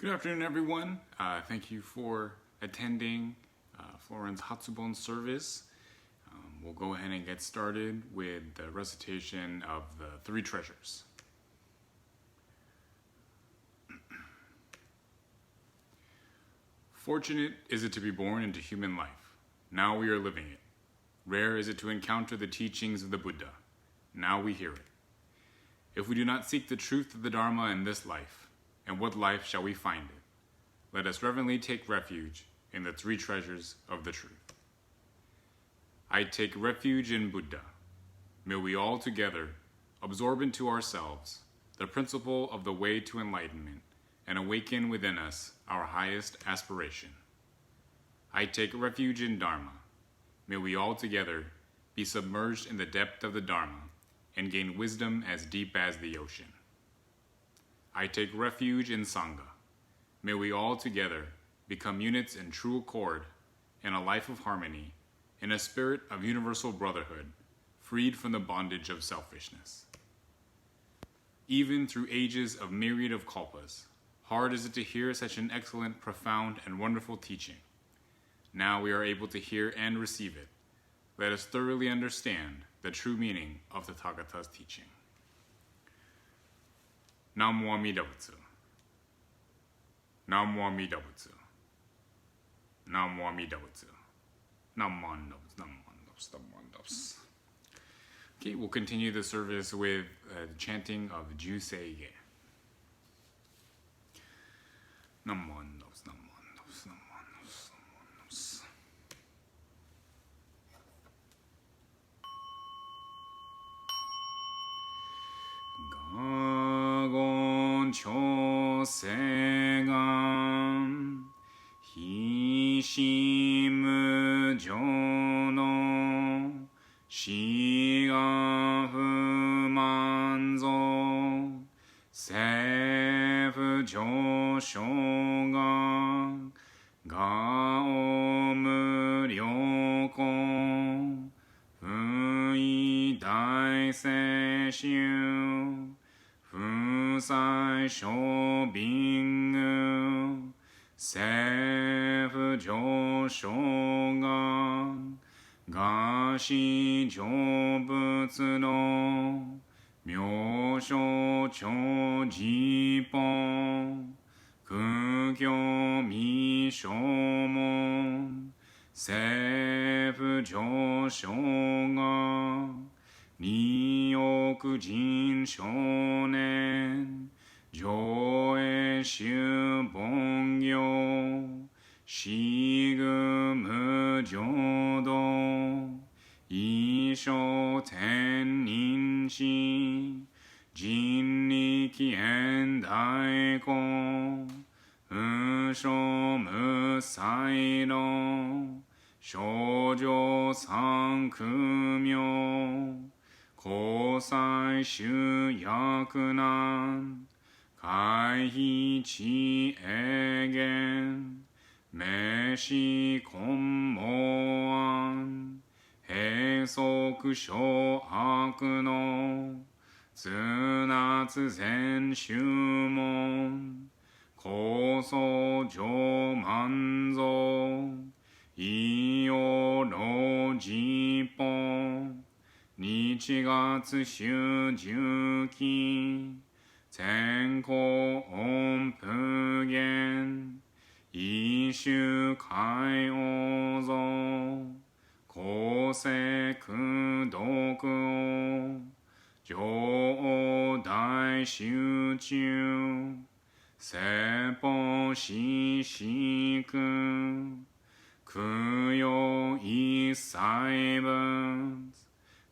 Good afternoon, everyone. Thank you for attending Florin Hatsubon service. We'll go ahead and get started with the recitation of the three treasures. Fortunate is it to be born into human life. Now we are living it. Rare is it to encounter the teachings of the Buddha. Now we hear it. If we do not seek the truth of the Dharma in this life, and what life shall we find it? Let us reverently take refuge in the three treasures of the truth. I take refuge in Buddha. May we all together absorb into ourselves the principle of the way to enlightenment and awaken within us our highest aspiration. I take refuge in Dharma. May we all together be submerged in the depth of the Dharma and gain wisdom as deep as the ocean. I take refuge in Sangha. May we all together become units in true accord, in a life of harmony, in a spirit of universal brotherhood, freed from the bondage of selfishness. Even through ages of myriad of kalpas, hard is it to hear such an excellent, profound, and wonderful teaching. Now we are able to hear and receive it. Let us thoroughly understand the true meaning of the Tathagata's teaching. Namo Amida Butsu. Namo Amida Butsu. Namo Amida Butsu. Namo Amida Butsu. Okay, we'll continue the service with the chanting of Jusei Ge. Namo Amida Butsu. Namo Amida Butsu. Namo Amida Butsu. 초세간 희심무조노 시가후만조 세부조쇼가 가오무료고 의다이세시우 不在小兵政府上昇が餓死成仏の妙所長寺本苦行未消門政府上昇が二億人少年上映修本業四愚無浄土一生天人師人力現代公無所無才能少女三苦妙交際集約難回避地永遠名詞根毛案閉塞小悪の通夏全宗門高僧上満蔵異様老寺本日月修十期全校音普賢一周海王像公正功徳王上王大集中説法四四君供養一切分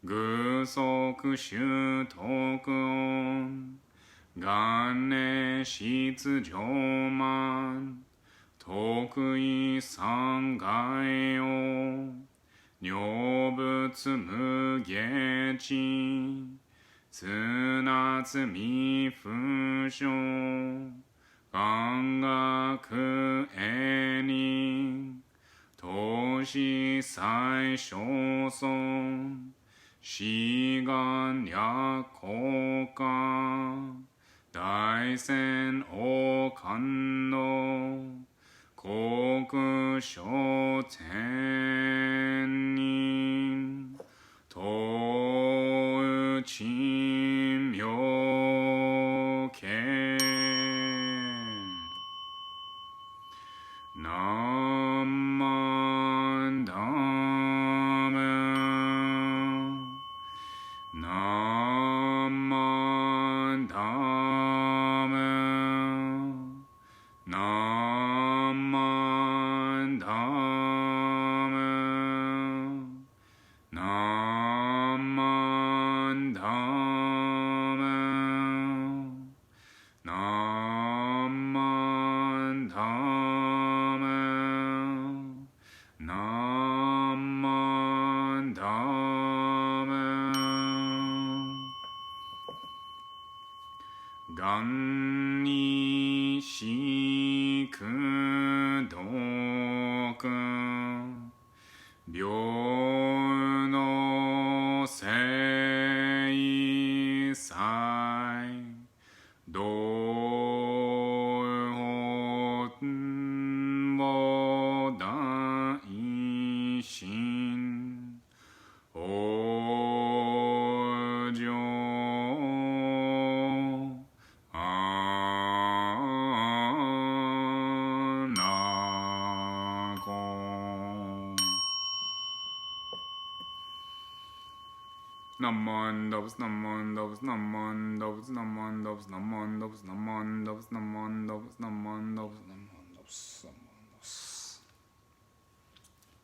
具足修徳音元年出上満得意三害王女仏無下地津夏未不詳願学永人投資最小尊志願略効果大仙王冠の国書天人東地妙見南蛮ダム南蛮ダム南蛮ダム南蛮ダム南蛮ダム南蛮ダム願にしくどく病のせいさいどんぼ大心おじょなこNamandavs, namandavs, namandavs, namandavs, namandavs, namandavs, namandavs, namandavs, namandavs, namandavs.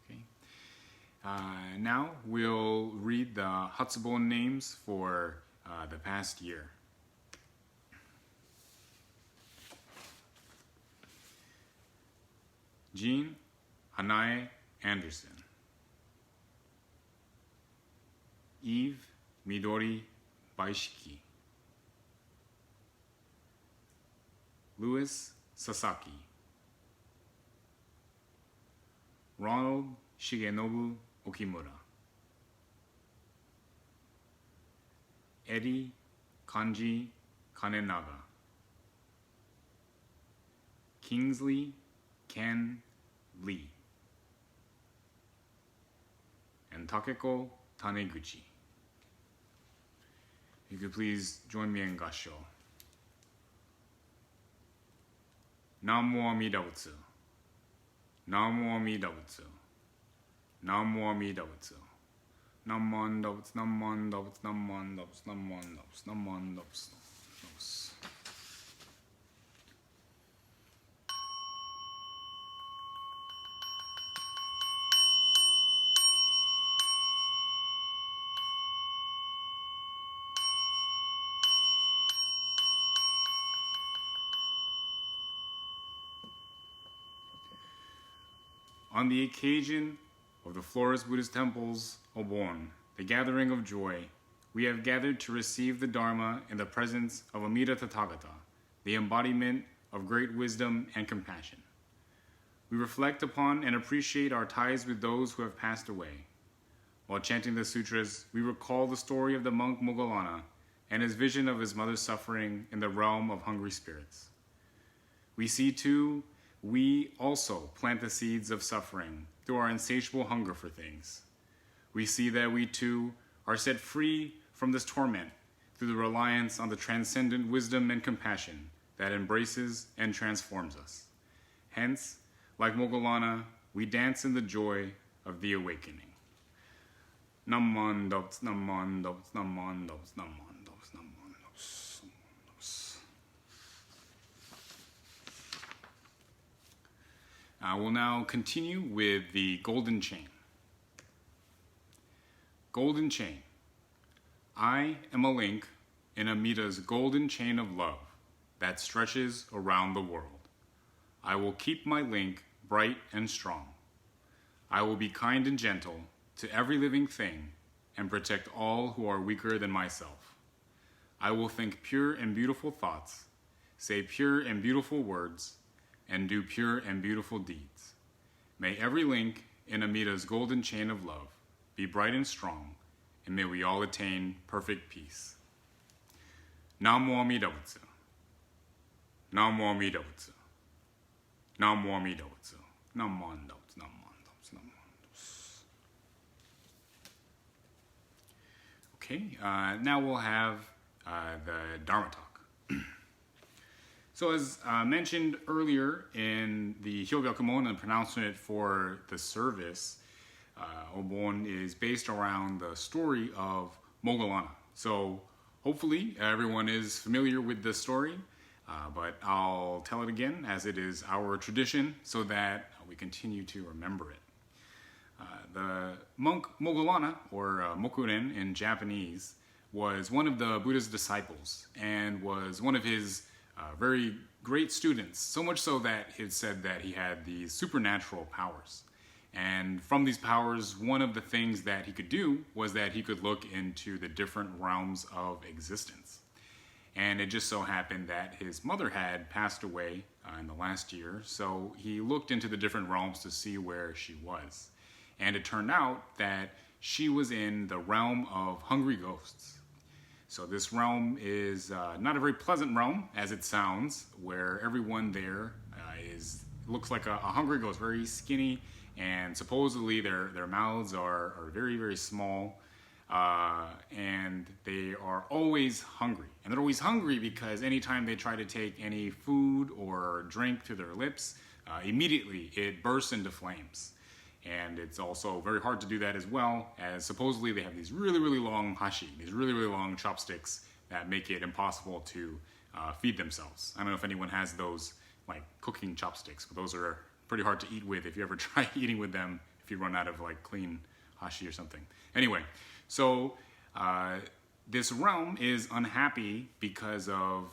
Okay. Now we'll read the Hatsubon names for the past year. Jean Hanae Anderson. Eve Midori Baishiki. Louis Sasaki. Ronald Shigenobu Okimura. Eddie Kanji Kanenaga. Kingsley Ken Lee. And Takeko Taneguchi. You could please join me in Gasho. Namo Amida Butsu. Namo Amida Butsu. Namo Amida Butsu. Namandavs, namandavs, namandavs, namandavs, namandavs, namandavs. On the occasion of the Florist Buddhist Temple's Obon, the gathering of joy, we have gathered to receive the Dharma in the presence of Amida Tathagata, the embodiment of great wisdom and compassion. We reflect upon and appreciate our ties with those who have passed away. While chanting the sutras, we recall the story of the monk Moggallana and his vision of his mother's suffering in the realm of hungry spirits. We see, too, we also plant the seeds of suffering through our insatiable hunger for things. We see that we too are set free from this torment through the reliance on the transcendent wisdom and compassion that embraces and transforms us. Hence, like Moggallana, we dance in the joy of the awakening. Namandavs, namandavs, namandavs, namandavs, namandavs, namandavs. We'll now continue with the golden chain. Golden chain. I am a link in Amida's golden chain of love that stretches around the world. I will keep my link bright and strong. I will be kind and gentle to every living thing and protect all who are weaker than myself. I will think pure and beautiful thoughts, say pure and beautiful words, and do pure and beautiful deeds. May every link in Amida's golden chain of love be bright and strong, and may we all attain perfect peace. Namo Amida Butsu. Namo Amida Butsu. Namo Amida Butsu. Namo Amida Butsu. Namo Amida Butsu. Namo Amida Butsu. Okay, now we'll have the Dharma talk. So as mentioned earlier in the Hyobyakumon and pronouncement for the service, Obon is based around the story of Moggallana. So hopefully everyone is familiar with this story, but I'll tell it again as it is our tradition so that we continue to remember it. The monk Moggallana, or Mokuren in Japanese, was one of the Buddha's disciples and was one of his very great students, so much so that it said that he had these supernatural powers. And from these powers, one of the things that he could do was that he could look into the different realms of existence. And it just so happened that his mother had passed away in the last year, so he looked into the different realms to see where she was. And it turned out that she was in the realm of hungry ghosts. So this realm is not a very pleasant realm, as it sounds, where everyone there looks like a hungry ghost, very skinny, and supposedly their mouths are very, very small, and they are always hungry. And they're always hungry because anytime they try to take any food or drink to their lips, immediately it bursts into flames. And it's also very hard to do that as well, as supposedly they have these really, really long hashi, these really, really long chopsticks that make it impossible to feed themselves. I don't know if anyone has those like cooking chopsticks, but those are pretty hard to eat with if you ever try eating with them, if you run out of like clean hashi or something. Anyway, so this realm is unhappy because of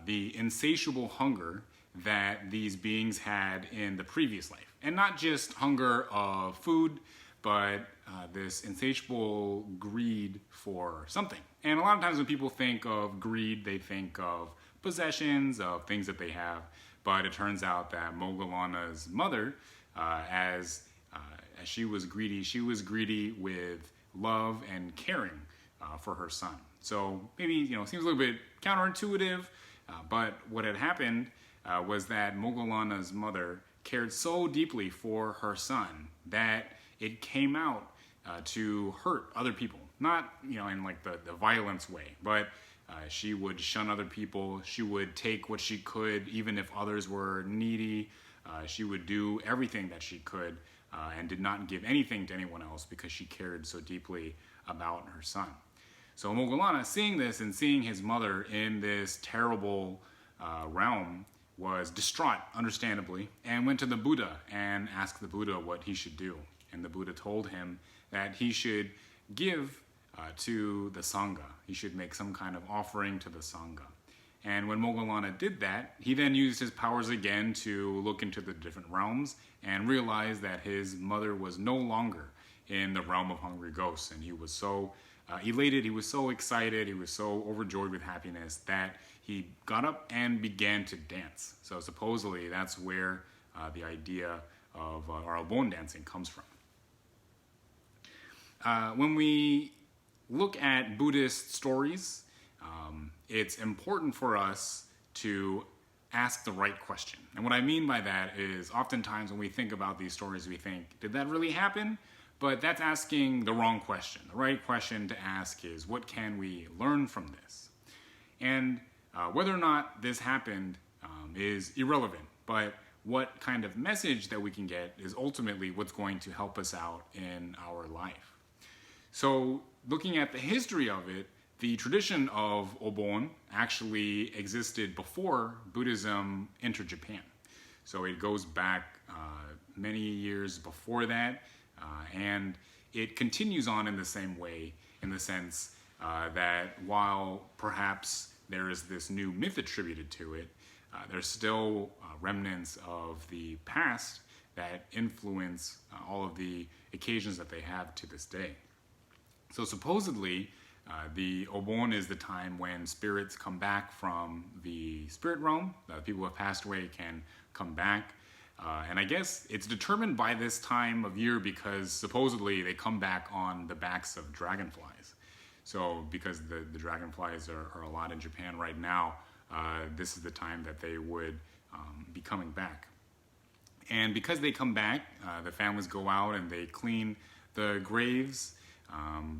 the insatiable hunger that these beings had in the previous life. And not just hunger of food, but this insatiable greed for something. And a lot of times when people think of greed, they think of possessions, of things that they have. But it turns out that Moggallana's mother, as she was greedy with love and caring for her son. So maybe, seems a little bit counterintuitive, but what had happened was that Moggallana's mother cared so deeply for her son that it came out to hurt other people. Not, in like the violence way, but she would shun other people. She would take what she could, even if others were needy. She would do everything that she could and did not give anything to anyone else because she cared so deeply about her son. So Moggallana, seeing this and seeing his mother in this terrible realm, was distraught, understandably, and went to the Buddha and asked the Buddha what he should do. And the Buddha told him that he should give to the Sangha. He should make some kind of offering to the Sangha. And when Moggallana did that, he then used his powers again to look into the different realms and realized that his mother was no longer in the realm of hungry ghosts. And he was so elated, he was so excited, he was so overjoyed with happiness that he got up and began to dance. So supposedly that's where the idea of our Obon dancing comes from. When we look at Buddhist stories, it's important for us to ask the right question. And what I mean by that is oftentimes when we think about these stories, we think, did that really happen? But that's asking the wrong question. The right question to ask is, what can we learn from this? And whether or not this happened is irrelevant, but what kind of message that we can get is ultimately what's going to help us out in our life. So looking at the history of it, the tradition of Obon actually existed before Buddhism entered Japan. So it goes back many years before that, and it continues on in the same way, in the sense that while perhaps there is this new myth attributed to it, there's still remnants of the past that influence all of the occasions that they have to this day. So supposedly, the Obon is the time when spirits come back from the spirit realm. The people who have passed away can come back. And I guess it's determined by this time of year because supposedly they come back on the backs of dragonflies. So because the dragonflies are a lot in Japan right now, this is the time that they would be coming back. And because they come back, the families go out and they clean the graves,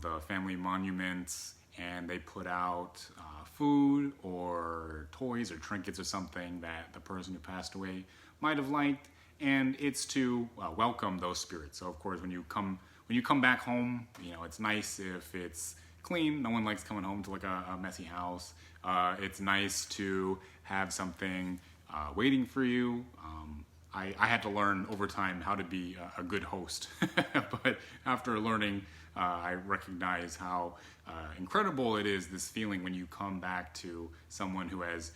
the family monuments, and they put out food or toys or trinkets or something that the person who passed away might have liked, and it's to welcome those spirits. So of course, when you come back home, it's nice if it's clean. No one likes coming home to like a messy house. It's nice to have something waiting for you. I had to learn over time how to be a good host, but after learning, I recognize how incredible it is, this feeling when you come back to someone who has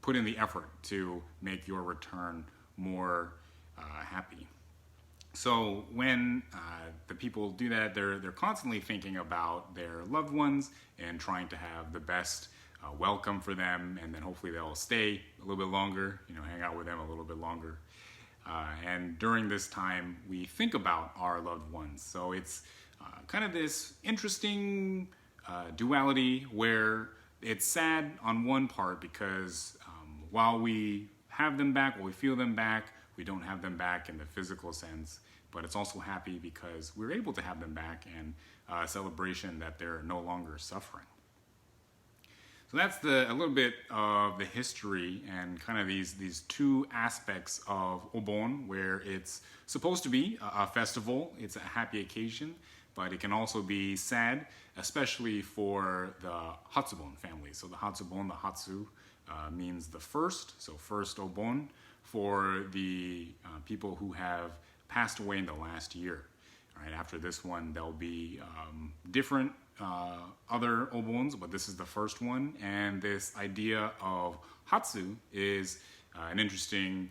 put in the effort to make your return more happy. So when the people do that, they're constantly thinking about their loved ones and trying to have the best welcome for them, and then hopefully they'll stay a little bit longer, hang out with them a little bit longer. And during this time, we think about our loved ones. So it's kind of this interesting duality where it's sad on one part because while we have them back, while we feel them back, we don't have them back in the physical sense. But it's also happy because we're able to have them back, and a celebration that they're no longer suffering. So that's a little bit of the history and kind of these two aspects of Obon, where it's supposed to be a festival, it's a happy occasion, but it can also be sad, especially for the Hatsubon family. So the Hatsubon, the Hatsu, means the first, so first Obon, for the people who have passed away in the last year. All right, after this one, there'll be different other Obons, but this is the first one. And this idea of Hatsu is an interesting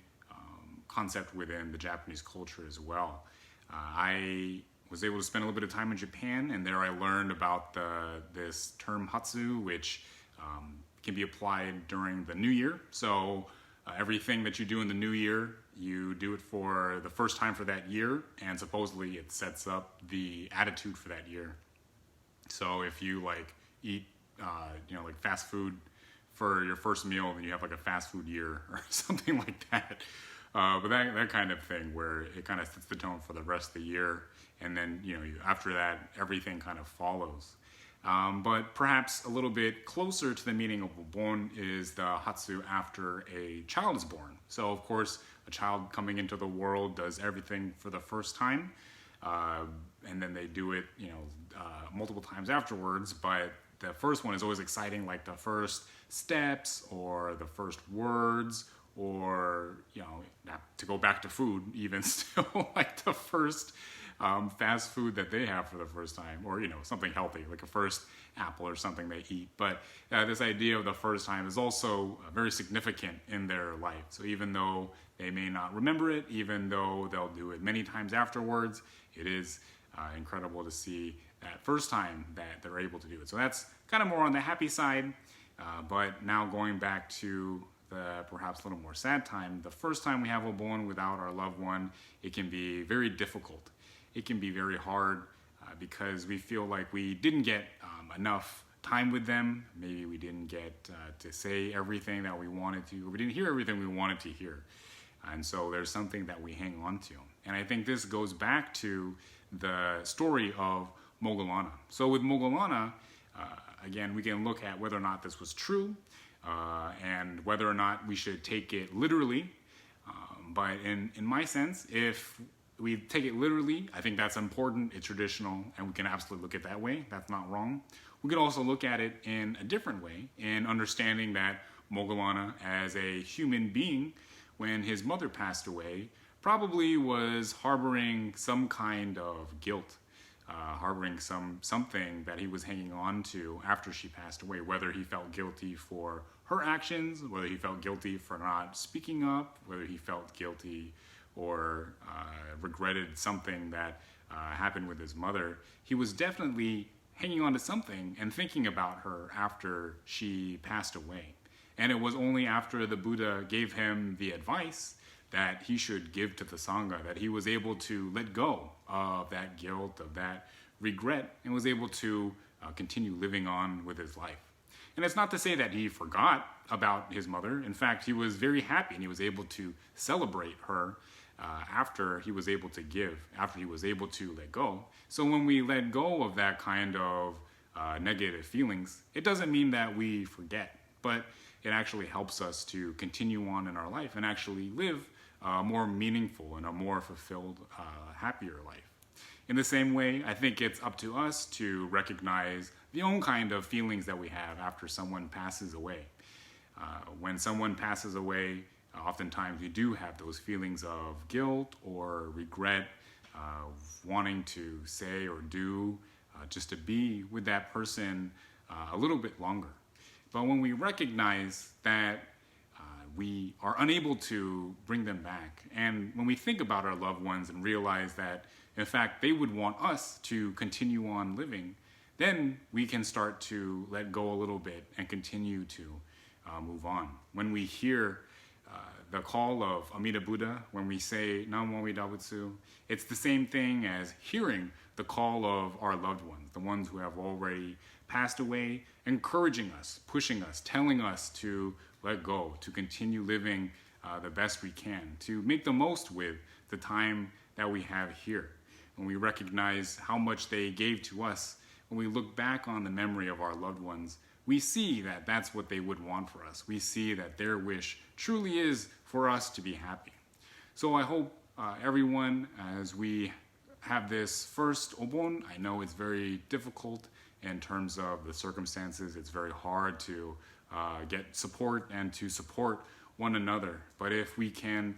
concept within the Japanese culture as well. I was able to spend a little bit of time in Japan, and there I learned about this term Hatsu, which can be applied during the new year. So everything that you do in the new year, you do it for the first time for that year, and supposedly it sets up the attitude for that year. So if you eat like fast food for your first meal, then you have like a fast food year or something like that. But that kind of thing where it kind of sets the tone for the rest of the year, and then after that everything kind of follows. But perhaps a little bit closer to the meaning of Obon is the Hatsu after a child is born. So of course, a child coming into the world does everything for the first time, and then they do it multiple times afterwards. But the first one is always exciting, like the first steps or the first words, or to go back to food, even still, like the first fast food that they have for the first time, or something healthy like a first apple or something they eat. But this idea of the first time is also very significant in their life. So even though they may not remember it, even though they'll do it many times afterwards, it is incredible to see that first time that they're able to do it. So that's kind of more on the happy side. But now going back to the perhaps a little more sad time, the first time we have Obon without our loved one, it can be very difficult. It can be very hard because we feel like we didn't get enough time with them. Maybe we didn't get to say everything that we wanted to, or we didn't hear everything we wanted to hear. And so there's something that we hang on to. And I think this goes back to the story of Moggolana. So with Moggolana, again, we can look at whether or not this was true and whether or not we should take it literally. But in my sense, if we take it literally, I think that's important, it's traditional, and we can absolutely look at it that way. That's not wrong. We could also look at it in a different way, in understanding that Moggolana, as a human being, when his mother passed away, probably was harboring some kind of guilt, harboring something that he was hanging on to after she passed away, whether he felt guilty for her actions, whether he felt guilty for not speaking up, whether he felt guilty or regretted something that happened with his mother. He was definitely hanging on to something and thinking about her after she passed away. And it was only after the Buddha gave him the advice that he should give to the Sangha that he was able to let go of that guilt, of that regret, and was able to continue living on with his life. And it's not to say that he forgot about his mother. In fact, he was very happy and he was able to celebrate her after he was able to give, after he was able to let go. So when we let go of that kind of negative feelings, it doesn't mean that we forget, but it actually helps us to continue on in our life and actually live a more meaningful and a more fulfilled, happier life. In the same way, I think it's up to us to recognize the own kind of feelings that we have after someone passes away. When someone passes away, oftentimes we do have those feelings of guilt or regret, wanting to say or do just to be with that person a little bit longer. But when we recognize that we are unable to bring them back, and when we think about our loved ones and realize that, in fact, they would want us to continue on living, then we can start to let go a little bit and continue to move on. When we hear the call of Amida Buddha, when we say Namo Amida Butsu, it's the same thing as hearing the call of our loved ones, the ones who have already passed away, encouraging us, pushing us, telling us to let go, to continue living the best we can, to make the most with the time that we have here. When we recognize how much they gave to us, when we look back on the memory of our loved ones, we see that that's what they would want for us. We see that their wish truly is for us to be happy. So I hope everyone, as we have this first Obon, I know it's very difficult in terms of the circumstances. It's very hard to get support and to support one another. But if we can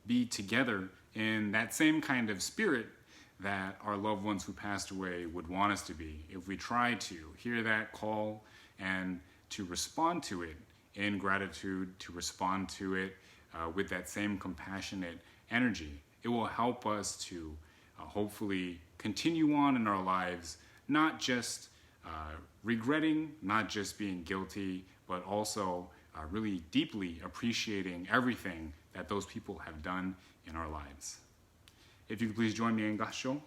be together in that same kind of spirit that our loved ones who passed away would want us to be, if we try to hear that call and to respond to it in gratitude, to respond to it with that same compassionate energy, it will help us to hopefully continue on in our lives, not just regretting, not just being guilty, but also really deeply appreciating everything that those people have done in our lives. If you could please join me in Gassho.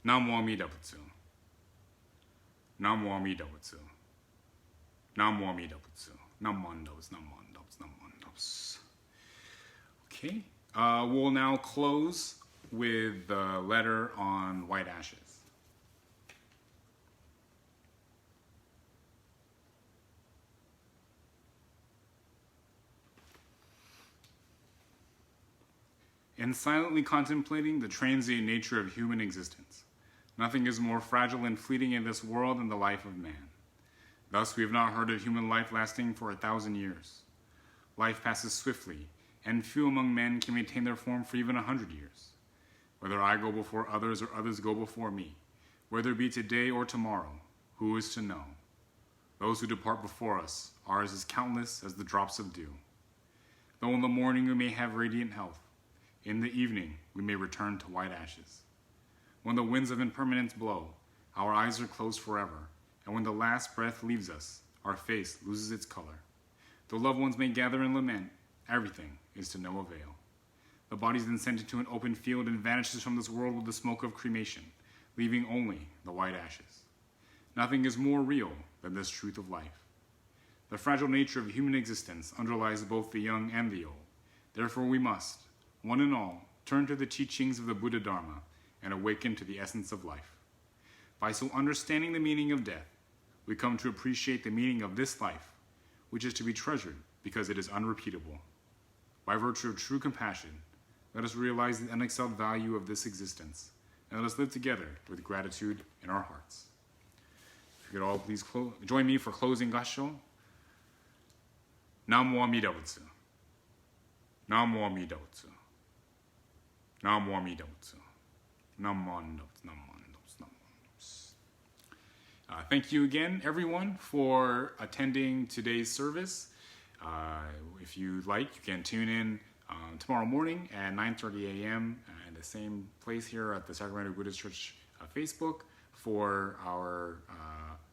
Namo Amida Butsu. Namo Amida Butsu. Namo Amida Butsu. Namondos, namondos, namondos. Okay, we'll now close with the letter on white ashes. In silently contemplating the transient nature of human existence, nothing is more fragile and fleeting in this world than the life of man. Thus, we have not heard of human life lasting for 1,000 years. Life passes swiftly, and few among men can maintain their form for even 100 years. Whether I go before others or others go before me, whether it be today or tomorrow, who is to know? Those who depart before us are as countless as the drops of dew. Though in the morning we may have radiant health, in the evening we may return to white ashes. When the winds of impermanence blow, our eyes are closed forever, and when the last breath leaves us, our face loses its color. Though loved ones may gather and lament, everything is to no avail. The body is then sent into an open field and vanishes from this world with the smoke of cremation, leaving only the white ashes. Nothing is more real than this truth of life. The fragile nature of human existence underlies both the young and the old. Therefore we must, one and all, turn to the teachings of the Buddha Dharma and awaken to the essence of life. By so understanding the meaning of death, we come to appreciate the meaning of this life, which is to be treasured because it is unrepeatable. By virtue of true compassion, let us realize the unexcelled value of this existence, and let us live together with gratitude in our hearts. If you could all please join me for closing Gassho. Namo Amida Butsu. Namo Amida Butsu. Namo Amida Butsu. Namondos, namondos, namondos. Thank you again, everyone, for attending today's service. If you'd like, you can tune in tomorrow morning at 9:30 a.m. In the same place here at the Sacramento Buddhist Church Facebook for our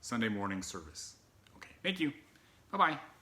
Sunday morning service. Okay, thank you. Bye-bye.